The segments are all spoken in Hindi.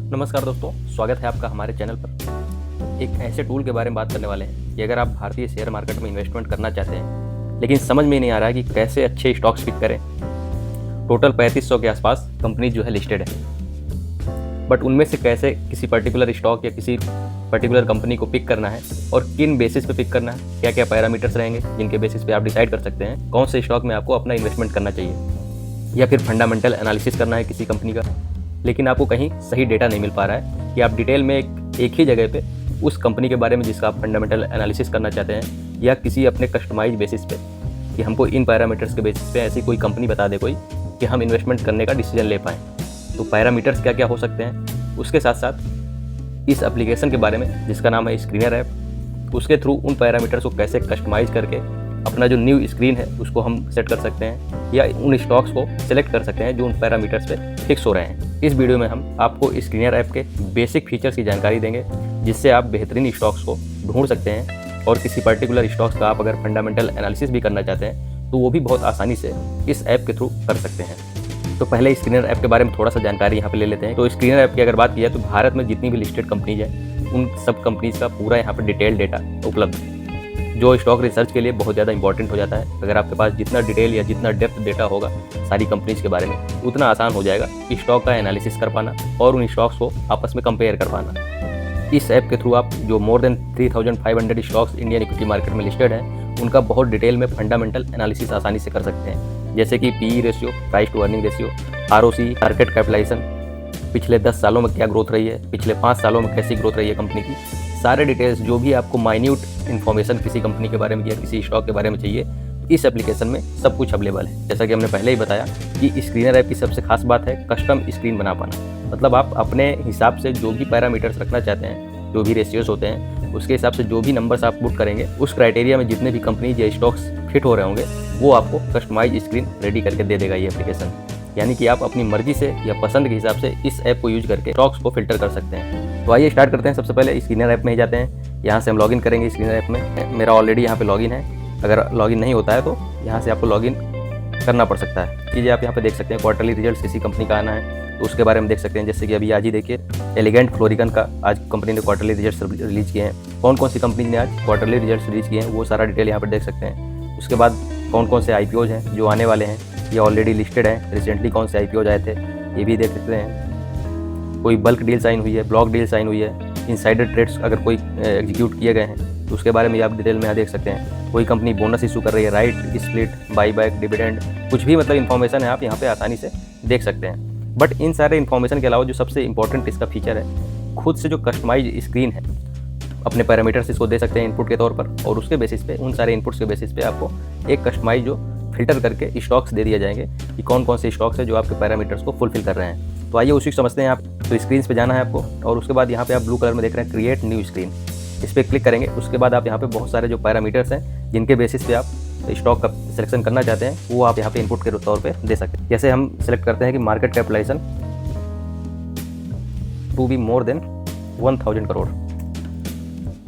नमस्कार दोस्तों, स्वागत है आपका हमारे चैनल पर। एक ऐसे टूल के बारे में बात करने वाले हैं कि अगर आप भारतीय शेयर मार्केट में इन्वेस्टमेंट करना चाहते हैं लेकिन समझ में नहीं आ रहा है कि कैसे अच्छे स्टॉक्स पिक करें। टोटल 3500 के आसपास कंपनी जो है लिस्टेड है, बट उनमें से कैसे किसी पर्टिकुलर स्टॉक या किसी पर्टिकुलर कंपनी को पिक करना है और किन बेसिस पे पिक करना है, क्या क्या पैरामीटर्स रहेंगे जिनके बेसिस पे आप डिसाइड कर सकते हैं कौन से स्टॉक में आपको अपना इन्वेस्टमेंट करना चाहिए, या फिर फंडामेंटल एनालिसिस करना है किसी कंपनी का, लेकिन आपको कहीं सही डेटा नहीं मिल पा रहा है कि आप डिटेल में एक ही जगह पे उस कंपनी के बारे में जिसका आप फंडामेंटल एनालिसिस करना चाहते हैं, या किसी अपने कस्टमाइज बेसिस पे कि हमको इन पैरामीटर्स के बेसिस पे ऐसी कोई कंपनी बता दे कोई कि हम इन्वेस्टमेंट करने का डिसीजन ले पाएँ। तो पैरामीटर्स क्या क्या हो सकते हैं, उसके साथ साथ इस एप्लीकेशन के बारे में जिसका नाम है स्क्रीनर ऐप, उसके थ्रू उन पैरामीटर्स को कैसे कस्टमाइज़ करके अपना जो न्यू स्क्रीन है उसको हम सेट कर सकते हैं, या उन स्टॉक्स को सिलेक्ट कर सकते हैं जो उन पैरामीटर्स पे फिक्स हो रहे हैं। इस वीडियो में हम आपको स्क्रीनर ऐप के बेसिक फीचर्स की जानकारी देंगे जिससे आप बेहतरीन स्टॉक्स को ढूंढ सकते हैं, और किसी पर्टिकुलर स्टॉक्स का आप अगर फंडामेंटल एनालिसिस भी करना चाहते हैं तो वो भी बहुत आसानी से इस ऐप के थ्रू कर सकते हैं। तो पहले स्क्रीनर ऐप के बारे में थोड़ा सा जानकारी यहाँ पे ले लेते हैं। तो स्क्रीनर ऐप की अगर बात की जाए तो भारत में जितनी भी लिस्टेड कंपनीज है उन सब कंपनीज का पूरा यहाँ पर डिटेल डेटा उपलब्ध है, जो स्टॉक रिसर्च के लिए बहुत ज़्यादा इंपॉर्टेंट हो जाता है। अगर आपके पास जितना डिटेल या जितना डेप्थ डेटा होगा सारी कंपनीज के बारे में, उतना आसान हो जाएगा स्टॉक का एनालिसिस कर पाना और उन स्टॉक्स को आपस में कंपेयर कर पाना। इस ऐप के थ्रू आप जो more than 3500 stocks Indian equity market में लिस्टेड हैं उनका बहुत डिटेल में फंडामेंटल एनालिसिस आसानी से कर सकते हैं, जैसे कि PE ratio, price to earning ratio, ROC, market capitalisation, पिछले 10 सालों में क्या ग्रोथ रही है, पिछले 5 सालों में कैसी ग्रोथ रही है कंपनी की, सारे डिटेल्स जो भी आपको माइन्यूट इन्फॉर्मेशन किसी कंपनी के बारे में या किसी स्टॉक के बारे में चाहिए, इस एप्लीकेशन में सब कुछ अवेलेबल है। जैसा कि हमने पहले ही बताया कि स्क्रीनर ऐप की सबसे खास बात है कस्टम स्क्रीन बना पाना। मतलब आप अपने हिसाब से जो भी पैरामीटर्स रखना चाहते हैं, जो भी रेशियोज होते हैं, उसके हिसाब से जो भी नंबर्स आप पुट करेंगे उस क्राइटेरिया में जितने भी कंपनीज या स्टॉक्स फिट हो रहे होंगे वो आपको कस्टमाइज स्क्रीन रेडी करके दे देगा ये एप्लीकेशन। यानी कि आप अपनी मर्जी से या पसंद के हिसाब से इस ऐप को यूज करके स्टॉक्स को फिल्टर कर सकते हैं। तो आइए स्टार्ट करते हैं। सबसे पहले स्क्रीनर ऐप में ही जाते हैं। यहाँ से हम लॉगिन करेंगे स्क्रीनर ऐप में। मेरा ऑलरेडी यहाँ पे लॉगिन है। अगर लॉगिन नहीं होता है तो यहाँ से आपको लॉगिन करना पड़ सकता है। चीज़ें आप यहाँ पे देख सकते हैं। क्वार्टरली रिजल्ट किसी कंपनी का आना है तो उसके बारे में देख सकते हैं। जैसे कि अभी आज ही देखिए एलिगेंट फ्लोरिकन का आज कंपनी ने क्वार्टरली रिजल्ट रिलीज किए हैं। कौन कौन सी कंपनी ने आज क्वार्टरली रिजल्ट रिलीज किए हैं वो सारा डिटेल यहाँ पर देख सकते हैं। उसके बाद कौन कौन से IPOs हैं जो आने वाले हैं, ये ऑलरेडी लिस्टेड है। रिसेंटली कौन से IPOs आए थे ये भी देख सकते हैं। कोई बल्क डील साइन हुई है, ब्लॉक डील साइन हुई है, इनसाइडर ट्रेड्स अगर कोई एग्जीक्यूट किए गए हैं तो उसके बारे में आप डिटेल में यहाँ देख सकते हैं। कोई कंपनी बोनस इशू कर रही है, राइट स्प्लिट, बाईबैक, डिविडेंड, कुछ भी मतलब इन्फॉर्मेशन है आप यहाँ पे आसानी से देख सकते हैं। बट इन सारे इन्फॉर्मेशन के अलावा जो सबसे इंपॉर्टेंट इसका फीचर है, खुद से जो कस्टमाइज स्क्रीन है, अपने पैरामीटर्स इसको दे सकते हैं इनपुट के तौर पर, और उसके बेसिस पे, उन सारे इनपुट्स के बेसिस पे आपको एक कस्टमाइज जो फिल्टर करके स्टॉक्स दे दिए जाएंगे कि कौन कौन से स्टॉक्स है जो आपके पैरामीटर्स को फुलफिल कर रहे हैं। तो आइए उसी को समझते हैं आप। तो स्क्रीन पे जाना है आपको, और उसके बाद यहाँ पे आप ब्लू कलर में देख रहे हैं क्रिएट न्यू स्क्रीन, इस पर क्लिक करेंगे। उसके बाद आप यहाँ पे बहुत सारे जो पैरामीटर्स हैं जिनके बेसिस पे आप स्टॉक का सिलेक्शन करना चाहते हैं वो आप यहाँ पे इनपुट के तौर पे दे सकते हैं। जैसे हम सिलेक्ट करते हैं कि market capitalisation to be more than 1000 crore.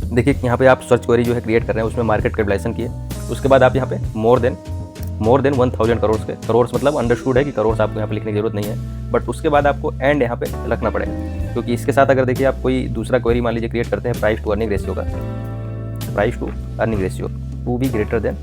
देखिए यहाँ पे आप सर्च क्वेरी जो है क्रिएट कर रहे हैं उसमें मार्केट कैपिटलाइजेशन की है। उसके बाद आप यहाँ पे मोर देन 1000 करोड़ के, करोड़ मतलब अंडरस्टूड है कि करोड़ आपको यहाँ पे लिखने की जरूरत नहीं है, बट उसके बाद आपको एंड यहाँ पे रखना पड़ेगा, क्योंकि इसके साथ अगर देखिए आप कोई दूसरा क्वेरी मान लीजिए क्रिएट करते हैं प्राइस टू अर्निंग रेशियो का, price to earning ratio to be greater than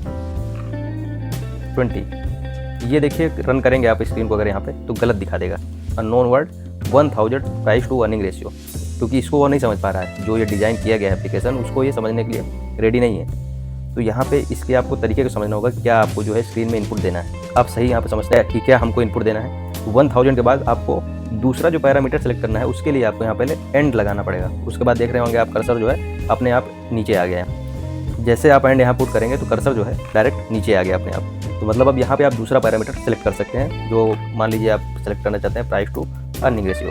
20, ये देखिए रन करेंगे आप स्क्रीन को अगर यहाँ पे तो गलत दिखा देगा unknown word 1000 price to earning ratio, क्योंकि इसको वो नहीं समझ पा रहा है। जो ये डिज़ाइन किया गया है एप्लीकेशन उसको ये समझने के लिए रेडी नहीं है। तो यहाँ पे इसके आपको तरीके को समझना होगा कि क्या आपको जो है स्क्रीन में इनपुट देना है। आप सही यहाँ पे समझते हैं कि क्या हमको इनपुट देना है। 1000 के बाद आपको दूसरा जो पैरामीटर सेलेक्ट करना है उसके लिए आपको यहाँ पहले एंड लगाना पड़ेगा। उसके बाद देख रहे होंगे आप कर्सर जो है अपने आप नीचे आ गया है। जैसे आप एंड यहाँ पुट करेंगे तो कर्सर जो है डायरेक्ट नीचे आ गया अपने आप। तो मतलब अब यहाँ पे आप दूसरा पैरामीटर सेलेक्ट कर सकते हैं, जो मान लीजिए आप सेलेक्ट करना चाहते हैं प्राइस टू अर्निंग रेशियो।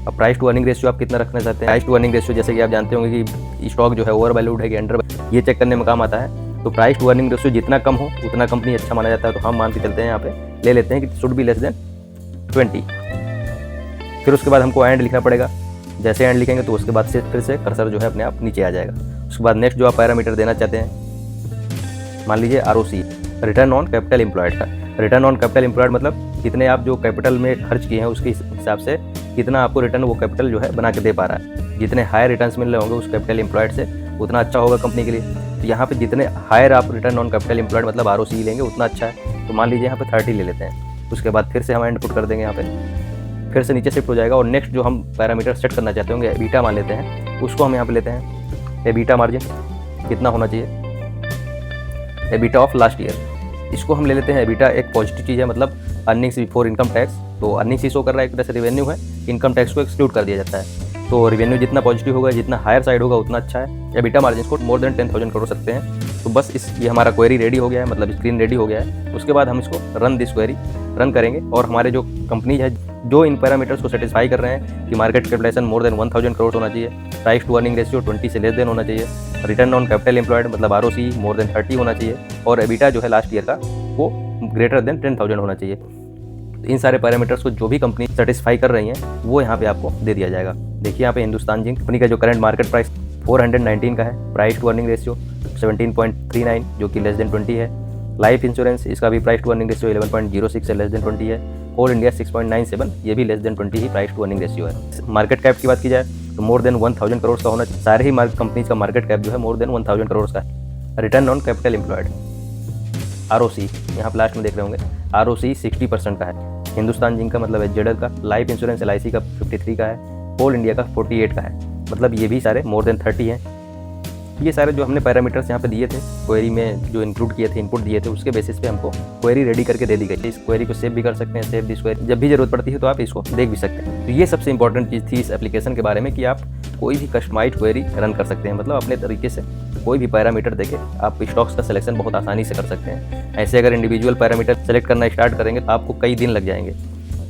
अब प्राइस टू अर्निंग रेशियो आप कितना रखना चाहते हैं। प्राइस टू अर्निंग रेशियो जैसे कि आप जानते होंगे कि स्टॉक जो है ओवर वैल्यूड है कि अंडर, ये चेक करने में काम आता है। तो प्राइस टू अर्निंग रेशियो जितना कम हो उतना कंपनी अच्छा माना जाता है। तो हम मान के चलते हैं यहाँ पे ले लेते हैं कि शुड बी लेस देन 20। फिर उसके बाद हमको एंड लिखना पड़ेगा। जैसे एंड लिखेंगे तो उसके बाद से फिर से कर्सर जो है अपने आप नीचे आ जाएगा। उसके बाद नेक्स्ट जो आप पैरामीटर देना चाहते हैं, मान लीजिए ROC, return on capital employed का। रिटर्न ऑन कैपिटल एम्प्लॉयड मतलब कितने आप जो कैपिटल में खर्च किए हैं उसके हिसाब से कितना आपको रिटर्न वो कैपिटल जो है बना के दे पा रहा है। जितने हायर रिटर्न्स मिल रहे होंगे उस कैपिटल एम्प्लॉयड से उतना अच्छा होगा कंपनी के लिए। तो यहाँ पे जितने हायर आप रिटर्न ऑन कैपिटल एम्प्लॉयड मतलब ROCE लेंगे उतना अच्छा है। तो मान लीजिए यहाँ पे 30 ले लेते हैं, उसके बाद फिर से हम इनपुट कर देंगे, यहाँ पे फिर से नीचे शिफ्ट हो जाएगा और नेक्स्ट जो हम पैरामीटर सेट करना चाहते होंगे एबिटा मान लेते हैं, उसको हम यहाँ पे लेते हैं। एबिटा मार्जिन कितना होना चाहिए, एबिटा ऑफ लास्ट ईयर, इसको हम ले लेते हैं। एबिटा एक पॉजिटिव चीज़ है, मतलब अर्निंग्स बिफोर इनकम टैक्स, तो अर्निंग्स ही शो कर रहा है, एक तरह से रेवेन्यू है, इनकम टैक्स को एक्सक्लूड कर दिया जाता है। तो रेवेन्यू जितना पॉजिटिव होगा, जितना हायर साइड होगा उतना अच्छा है। एबिटा मार्जिन को मोर देन 10,000 करोड़ सकते हैं। तो बस ये हमारा क्वेरी रेडी हो गया है, मतलब स्क्रीन रेडी हो गया है। उसके बाद हम इसको रन दिस क्वेरी रन करेंगे और हमारे जो कंपनी है जो इन पैरामीटर्स को सेटिस्फाई कर रहे हैं कि market capitalisation more than 1,000 crore होना चाहिए, प्राइस टू अर्निंग रेशियो 20 से लेस देन होना चाहिए, रिटर्न ऑन कैपिटल एम्प्लॉयड मतलब ROCE मोर देन 30 होना चाहिए और एबिटा जो है लास्ट ईयर का वो ग्रेटर देन 10,000 होना चाहिए। इन सारे पैरामीटर्स को जो भी कंपनी सेटिस्फाई कर रही हैं वो यहाँ पे आपको दे दिया जाएगा। देखिए यहाँ पे हिंदुस्तान जिंक कंपनी का जो करंट मार्केट प्राइस 419 का है, प्राइस टू अर्निंग रेशियो 17.39 जो कि लेस देन 20 है। लाइफ इंश्योरेंस इसका भी प्राइस टू अर्निंग रेशियो 11.06 से लेस देन 20 है। कोल इंडिया 6.97 ये भी लेस देन 20 ही प्राइस टू अर्निंग रेशियो है। मार्केट कैप की बात की जाए तो मोर देन 1,000 करोड़ का होना चाहिए। सारे ही कंपनीज का मार्केट कैप जो है मोर देन 1,000 करोड़ का है। Return on capital employed ROCE यहाँ पे लास्ट में देख रहे होंगे, ROCE 60% का है। हिंदुस्तान जिंक का मतलब HZL का, लाइफ इंश्योरेंस LIC का 53 का है, कोल इंडिया का 48 का है, मतलब ये भी सारे मोर देन 30 हैं। ये सारे जो हमने पैरामीटर्स यहाँ पे दिए थे क्वेरी में जो इंक्लूड किए थे, इनपुट दिए थे, उसके बेसिस पे हमको क्वेरी रेडी करके दे दी गई। इस क्वेरी को सेव भी कर सकते हैं, सेव दिस क्वेरी, जब भी जरूरत पड़ती है तो आप इसको देख भी सकते हैं। तो ये सबसे इंपॉर्टेंट चीज़ थी इस एप्लीकेशन के बारे में कि आप कोई भी कस्टमाइज्ड क्वेरी रन कर सकते हैं, मतलब अपने तरीके से कोई भी पैरामीटर देके आप स्टॉक्स का सिलेक्शन बहुत आसानी से कर सकते हैं। ऐसे अगर इंडिविजुअल पैरामीटर सेलेक्ट करना स्टार्ट करेंगे तो आपको कई दिन लग जाएंगे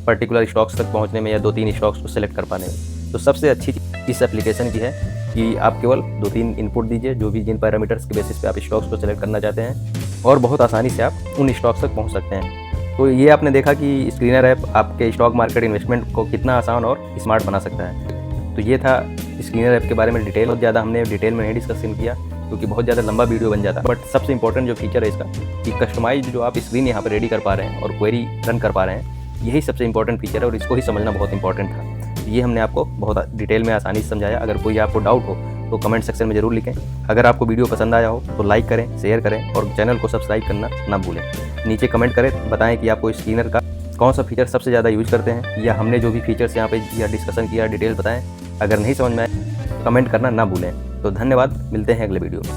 पर्टिकुलर स्टॉक्स तक पहुंचने में या 2-3 स्टॉक्स को सिलेक्ट कर पाने में। तो सबसे अच्छी चीज़ इस एप्लीकेशन की है कि आप केवल 2-3 इनपुट दीजिए जो भी जिन पैरामीटर्स के बेसिस पे आप स्टॉक्स को सिलेक्ट करना चाहते हैं और बहुत आसानी से आप उन स्टॉक्स तक पहुंच सकते हैं। तो ये आपने देखा कि स्क्रीनर ऐप आपके स्टॉक मार्केट इन्वेस्टमेंट को कितना आसान और स्मार्ट बना सकता है। तो ये था स्क्रीनर ऐप के बारे में डिटेल। बहुत ज़्यादा हमने डिटेल में नहीं डिस्कशन किया क्योंकि बहुत ज़्यादा लंबा वीडियो बन जाता है, बट सबसे इंपॉर्टेंट जो फीचर है इसका कि कस्टमाइज जो आप स्क्रीन यहाँ पर रेडी कर पा रहे हैं और क्वेरी रन कर पा रहे हैं, यही सबसे इंपॉर्टेंट फीचर है और इसको ही समझना बहुत इंपॉर्टेंट था। ये हमने आपको बहुत डिटेल में आसानी से समझाया। अगर कोई आपको डाउट हो तो कमेंट सेक्शन में ज़रूर लिखें। अगर आपको वीडियो पसंद आया हो तो लाइक करें, शेयर करें और चैनल को सब्सक्राइब करना ना भूलें। नीचे कमेंट करें, बताएं कि आपको स्क्रीनर का कौन सा फीचर सबसे ज़्यादा यूज़ करते हैं या हमने जो भी फीचर्स यहाँ पे या डिस्कशन किया डिटेल बताएं। अगर नहीं समझ में आए कमेंट करना ना भूलें। तो धन्यवाद, मिलते हैं अगले वीडियो में।